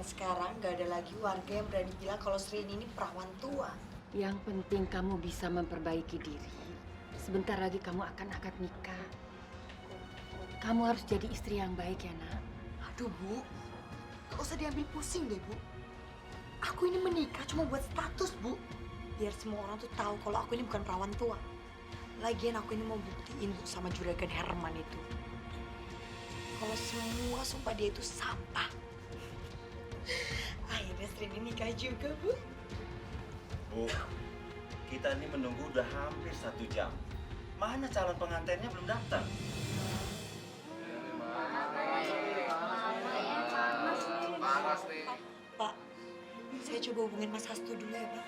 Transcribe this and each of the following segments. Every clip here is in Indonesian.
Dan sekarang gak ada lagi warga yang berani bilang kalau Srini ini perawan tua. Yang penting kamu bisa memperbaiki diri. Sebentar lagi kamu akan akad nikah. Kamu harus jadi istri yang baik ya, nak. Aduh, Bu. Gak usah diambil pusing deh, Bu. Aku ini menikah cuma buat status, Bu. Biar semua orang tuh tahu kalau aku ini bukan perawan tua. Lagian aku ini mau buktiin, Bu, sama juragan Herman itu. Kalau semua sumpah dia itu sampah. Akhirnya Srini nikah juga, Bu. Bu, kita ini menunggu udah hampir 1 jam. Mana calon pengantinnya belum datang? Pak, saya coba hubungin Mas Hasto dulu ya, Pak.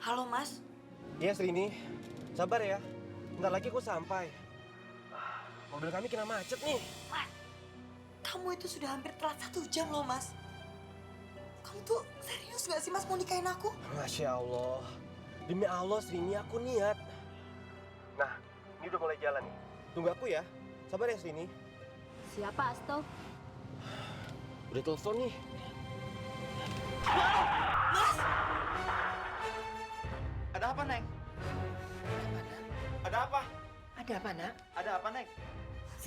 Halo, Mas. Iya, Srini. Sabar ya. Bentar lagi aku sampai. Mobil kami kena macet nih. Mas, kamu itu sudah hampir telat 1 jam loh, Mas. Kamu tuh serius gak sih, Mas, mau nikahin aku? Masya Allah. Demi Allah, Srini, aku niat. Nah, ini udah mulai jalan nih. Tunggu aku ya. Sabar ya, Srini. Siapa Asto? Udah telepon nih. Mas! Ada apa, Neng? Ada apa? Ada apa, nak? Ada apa, Neng?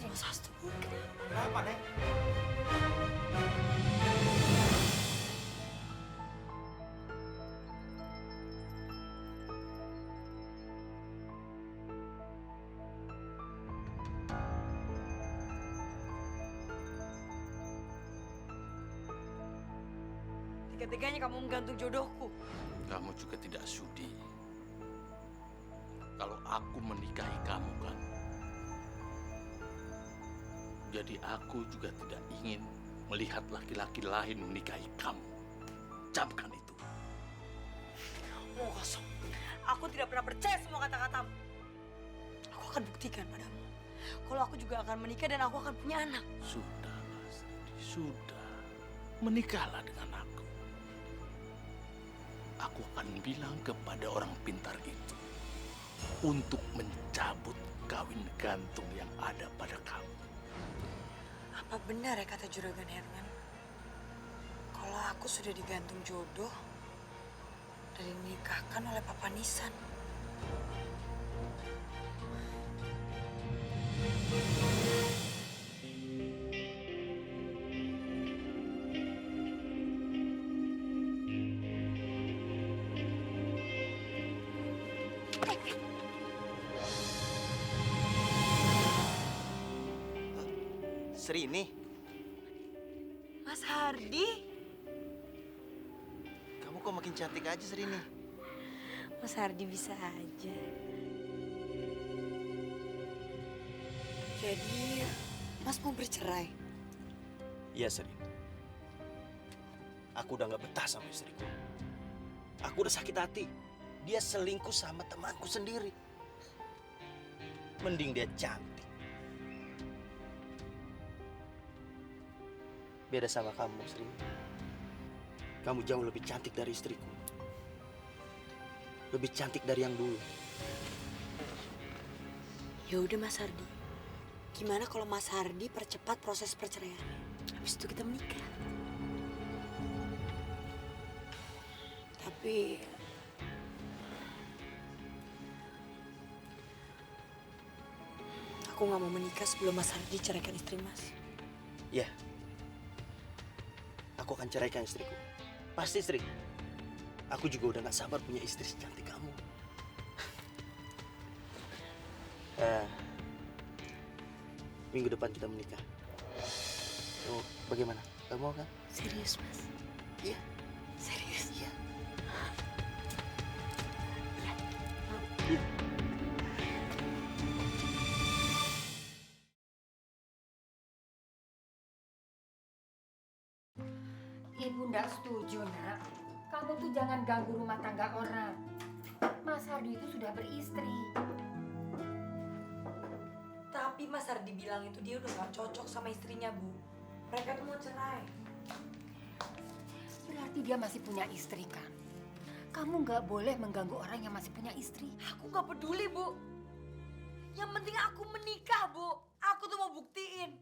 Mas Hasto, kenapa? Kenapa, Neng? Tega-teganya kamu menggantung jodohku. Kamu juga tidak sudi kalau aku menikahi kamu, kan? Jadi aku juga tidak ingin melihat laki-laki lain menikahi kamu. Camkan itu. Mau kosong. Aku tidak pernah percaya semua kata-katamu. Aku akan buktikan padamu. Kalau aku juga akan menikah dan aku akan punya anak. Sudah, Mas Rudi, sudah. Menikahlah dengan aku. Aku akan bilang kepada orang pintar itu untuk mencabut kawin gantung yang ada pada kamu. Apa benar ya kata juragan Herman? Kalau aku sudah digantung jodoh dan dinikahkan oleh Papa Nisan. Srini, Mas Hardi? kamu kok makin cantik aja, Srini. Mas Hardi bisa aja. Jadi, Mas mau bercerai? Iya, Srini. Aku udah gak betah sama istriku. Aku udah sakit hati. Dia selingkuh sama temanku sendiri. Mending dia cantik. Beda sama kamu, Srini. Kamu jauh lebih cantik dari istriku. Lebih cantik dari yang dulu. Ya udah Mas Hardi. Gimana kalau Mas Hardi percepat proses perceraian? Habis itu kita menikah. Tapi aku nggak mau menikah sebelum Mas Hardi ceraikan istri Mas. Ya. Aku akan ceraikan istriku. Pasti, Sri. Aku juga udah gak sabar punya istri secantik kamu. Minggu depan kita menikah. Oh, bagaimana? Kamu mau kan? Serius Mas? Iya. Serius? Iya. Ibu ndak setuju, nak. Kamu tuh jangan ganggu rumah tangga orang. Mas Hardi itu sudah beristri. Tapi Mas Hardi bilang itu dia udah gak cocok sama istrinya, Bu. Mereka tuh mau cerai. Berarti dia masih punya istri, kan? Kamu nggak boleh mengganggu orang yang masih punya istri. Aku nggak peduli, Bu. Yang penting aku menikah, Bu. Aku tuh mau buktiin.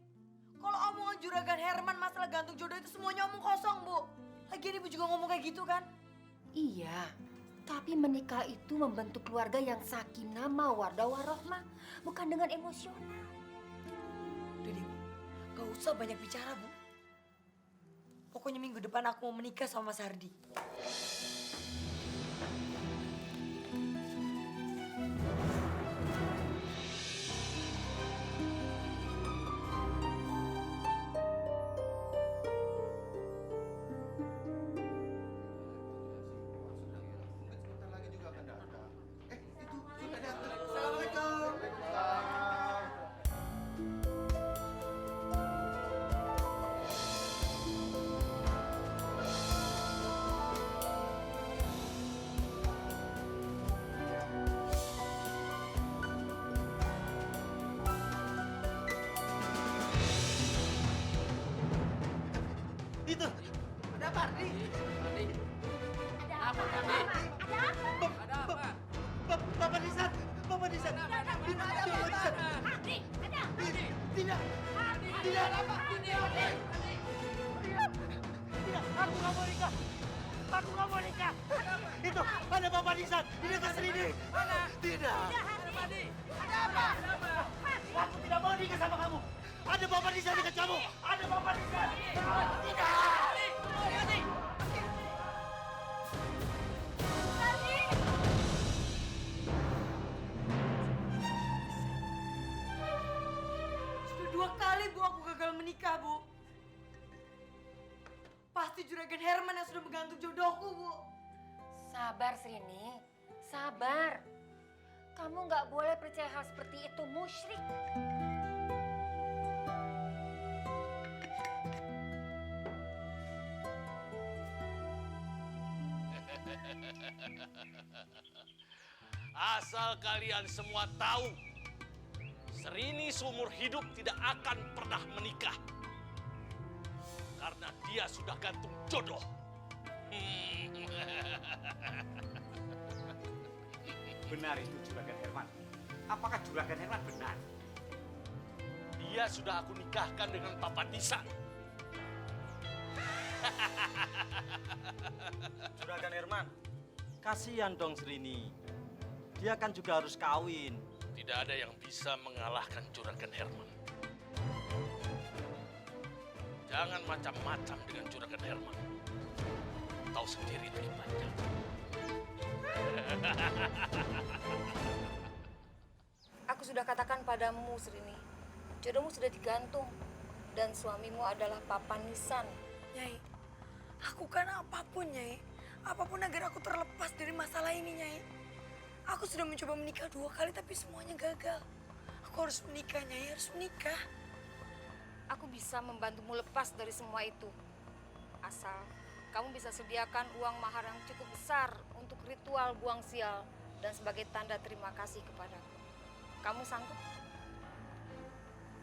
Kalau omongan juragan Herman masalah gantung jodoh itu semuanya omong kosong, Bu. Lagian ibu juga ngomong kayak gitu kan? Iya, tapi menikah itu membentuk keluarga yang sakinah, mawaddah, warohmah, bukan dengan emosional. Udah deh, Bu. Gak usah banyak bicara, Bu. Pokoknya minggu depan aku mau menikah sama Mas Hardi. Itu. Ada apa, Ardi? Bapak Nisan. Bapak Nisan. Tidak. Tidak. Aku nggak mau nikah. Aku nggak mau nikah. Itu ada Bapak Nisan di dekat sini. Tidak. Ada apa? Aku tidak mau nikah sama kamu. Ada Bapak Nisan dekat kamu. Ada Bapak Nisan. Tidak. Sudah 2 kali, Bu, aku gagal menikah, Bu. Pasti juragan Herman yang sudah menggantung jodohku, Bu. Sabar, Srini. Sabar. Kamu nggak boleh percaya hal seperti itu, musyrik. Asal kalian semua tahu, Serini seumur hidup tidak akan pernah menikah. Karena dia sudah gantung jodoh. Benar itu juragan Herman. Apakah juragan Herman benar? Dia sudah aku nikahkan dengan Papa Nisan. Juragan Herman, kasihan dong Serini. Dia kan juga harus kawin. Tidak ada yang bisa mengalahkan Juragan Herman. Jangan macam-macam dengan Juragan Herman. Tahu sendiri akibatnya. Aku sudah katakan padamu, Serini, jodohmu sudah digantung dan suamimu adalah Papa Nisan. Nyai, lakukan apapun, Nyai. Apapun agar aku terlepas dari masalah ini, Nyai. Aku sudah mencoba menikah 2 kali tapi semuanya gagal. Aku harus menikah, Nyai, harus menikah. Aku bisa membantumu lepas dari semua itu. Asal kamu bisa sediakan uang mahar yang cukup besar untuk ritual buang sial dan sebagai tanda terima kasih kepadaku. Kamu sanggup?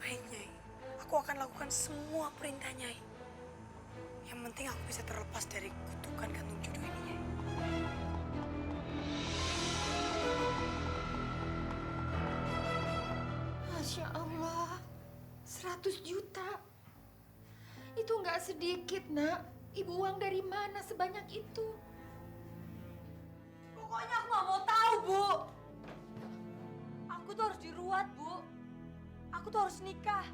Baik, Nyai. Aku akan lakukan semua perintah, Nyai. Yang penting aku bisa terlepas dari kutukan gantung jodoh ini, Nyai. Masya Allah, 100 juta. Itu nggak sedikit, nak. Ibu uang dari mana sebanyak itu? Pokoknya aku nggak mau tahu, Bu. Aku tuh harus diruat, Bu. Aku tuh harus nikah.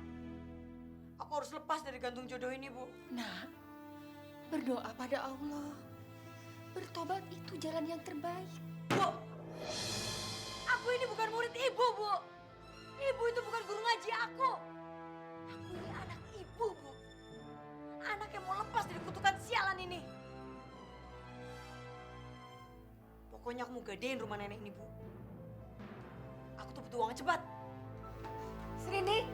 Aku harus lepas dari gantung jodoh ini, Bu. Nak, berdoa pada Allah. Bertobat itu jalan yang terbaik. Bu, aku ini bukan murid Ibu, Bu. Ibu itu bukan guru ngaji aku. Aku ini anak Ibu, Bu. Anak yang mau lepas dari kutukan sialan ini. Pokoknya aku mau gadein rumah nenek ini, Bu. Aku tuh butuh uang cepat. Serini.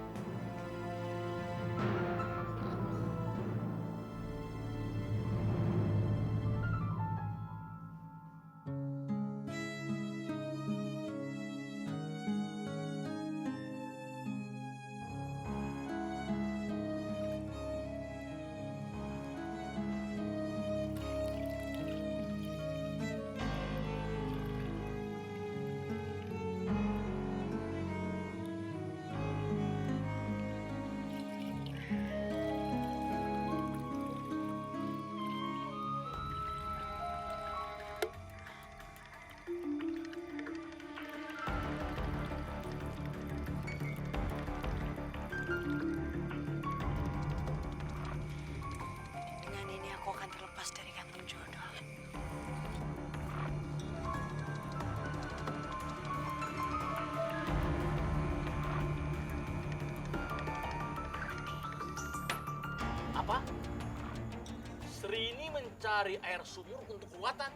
mencari air sumur untuk ruatan.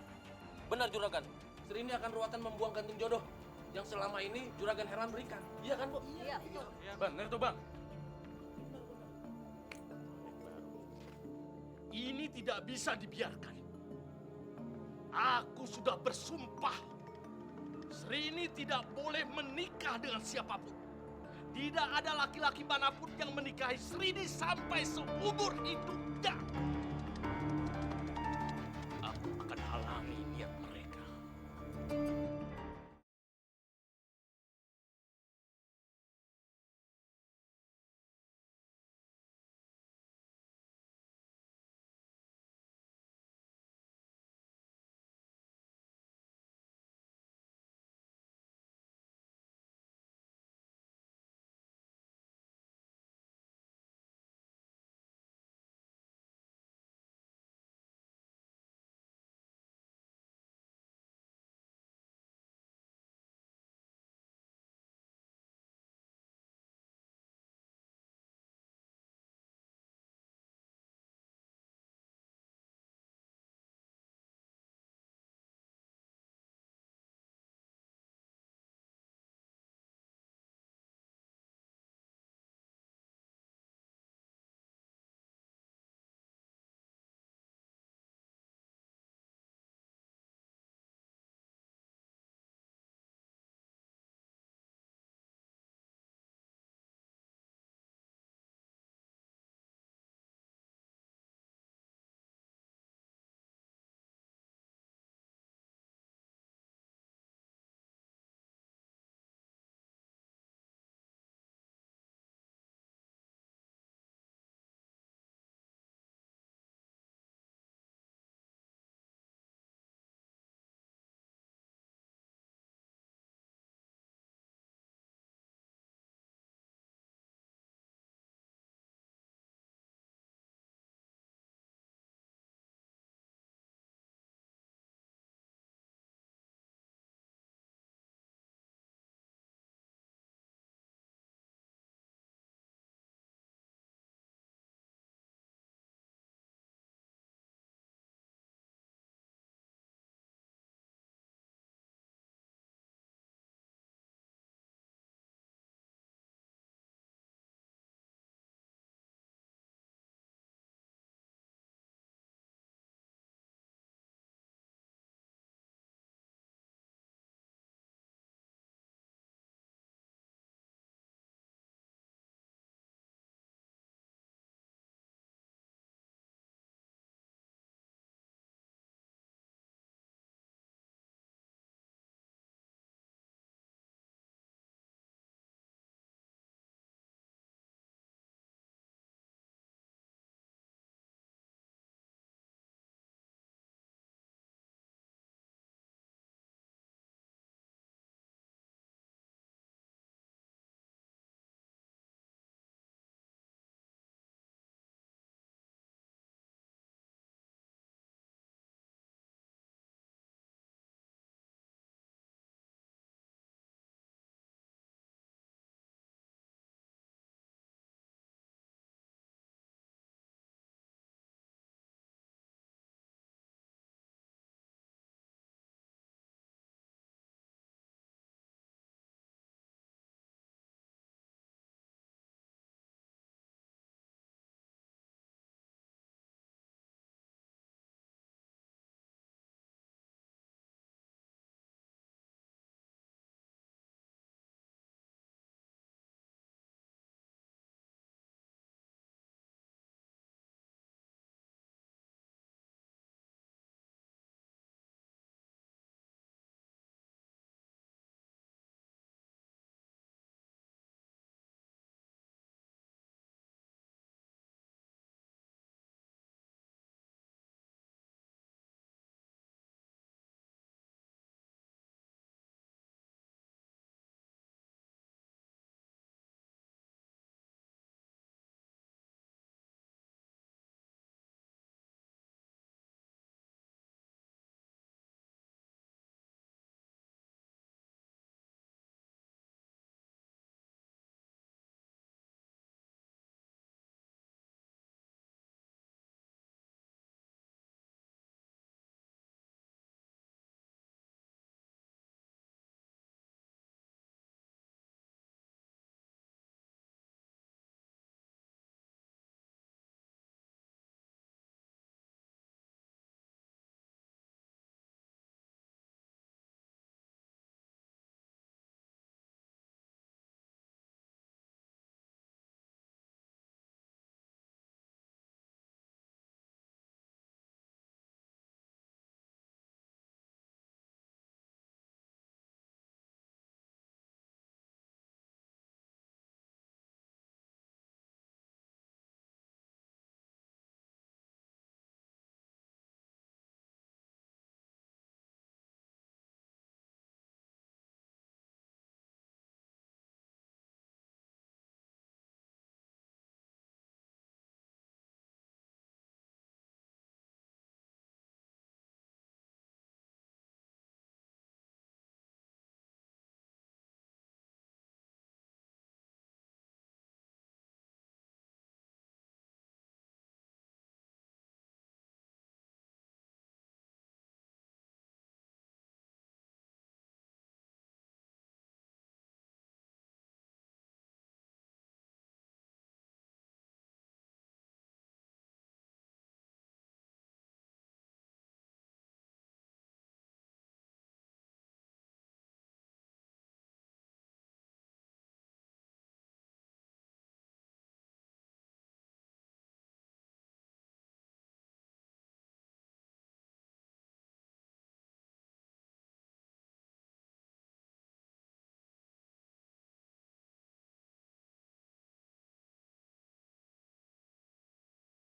Benar Juragan, Sri ini akan ruatan membuang gantung jodoh yang selama ini Juragan Herman berikan. Iya kan, Bu? Iya, betul. Benar tuh, Bang. Ini tidak bisa dibiarkan. Aku sudah bersumpah. Sri ini tidak boleh menikah dengan siapapun. Tidak ada laki-laki manapun yang menikahi Sri ini sampai seumur hidup.